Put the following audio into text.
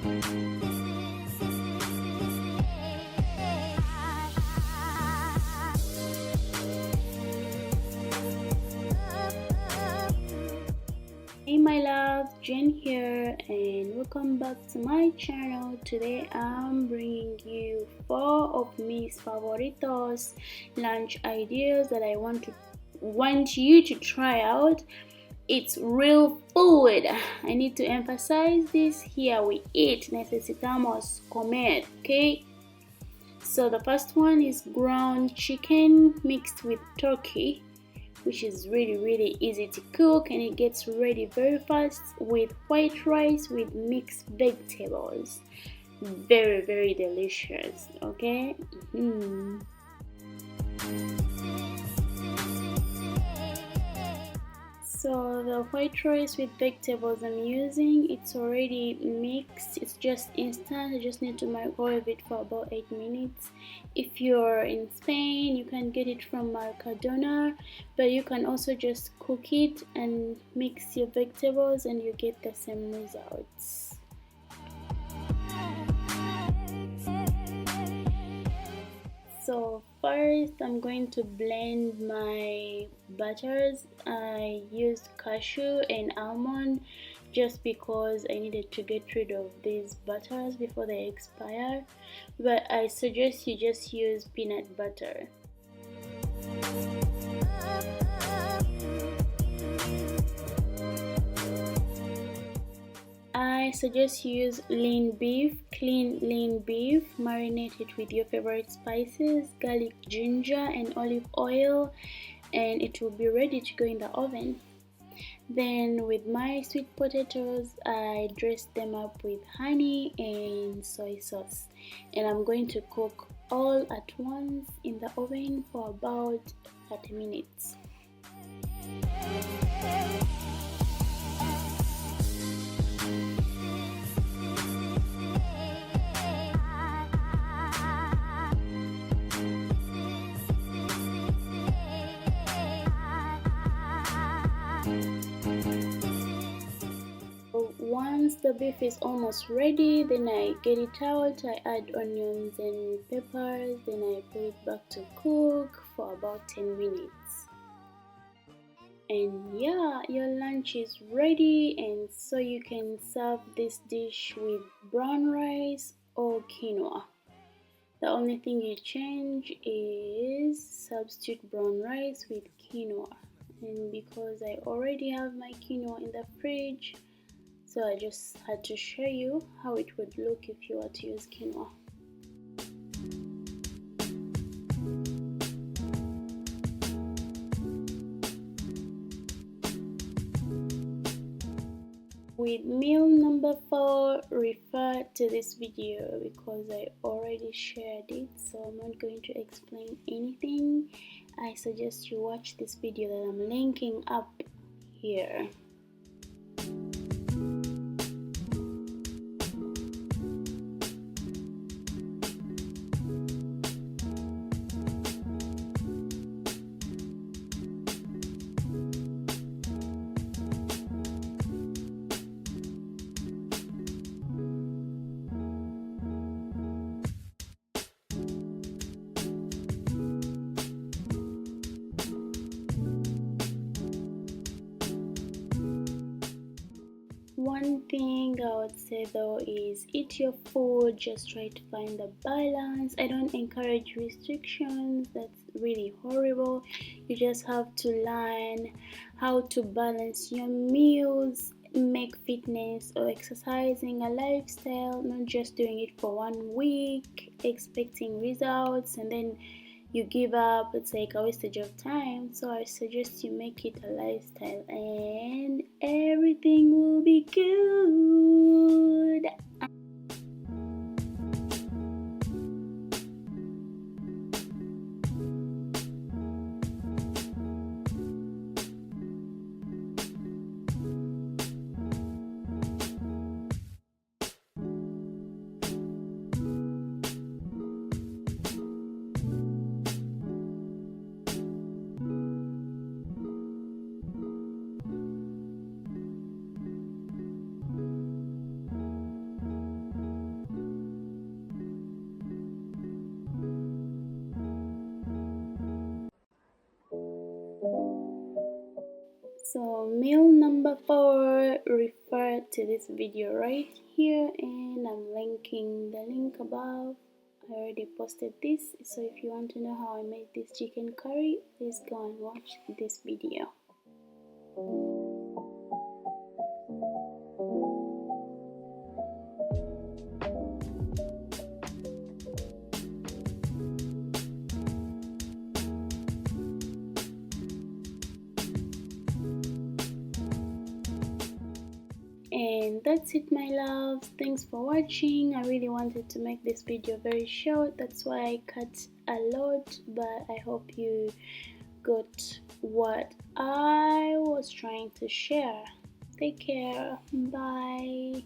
Hey my love, Jen here and welcome back to my channel. Today I'm bringing you 4 of mis favoritos lunch ideas that I want you to try out. It's real food. I need to emphasize this. Here we eat. Necesitamos comer, okay? So the first one is ground chicken mixed with turkey, which is really easy to cook, and it gets ready very fast with white rice with mixed vegetables. Very delicious, okay? So the white rice with vegetables I'm using, it's already mixed. It's just instant. I just need to microwave it for about 8 minutes. If you're in Spain, you can get it from Mercadona, but you can also just cook it and mix your vegetables and you get the same results. So first I'm going to blend my butters. I used cashew and almond just because I needed to get rid of these butters before they expire, but I suggest you just use peanut butter. I suggest you use lean beef, clean lean beef, marinate it with your favorite spices, garlic, ginger and olive oil, and it will be ready to go in the oven. Then with my sweet potatoes, I dressed them up with honey and soy sauce, and I'm going to cook all at once in the oven for about 30 minutes. Once the beef is almost ready, then I get it out. I add onions and peppers, then I put it back to cook for about 10 minutes. And yeah, your lunch is ready, and so you can serve this dish with brown rice or quinoa. The only thing you change is substitute brown rice with quinoa. And because I already have my quinoa in the fridge, so I just had to show you how it would look if you were to use quinoa. With meal number 4, refer to this video because I already shared it, so I'm not going to explain anything. I suggest you watch this video that I'm linking up here. One thing I would say though is eat your food, just try to find the balance. I don't encourage restrictions, that's really horrible. You just have to learn how to balance your meals, make fitness or exercising a lifestyle, not just doing it for 1 week, expecting results and then you give up. It's like a wastage of time. So I suggest you make it a lifestyle and everything will be good. So meal number 4, refer to this video right here, and I'm linking the link above. I already posted this, so if you want to know how I made this chicken curry, please go and watch this video. And that's it, my loves. Thanks for watching. I really wanted to make this video very short, that's why I cut a lot, but I hope you got what I was trying to share. Take care. Bye.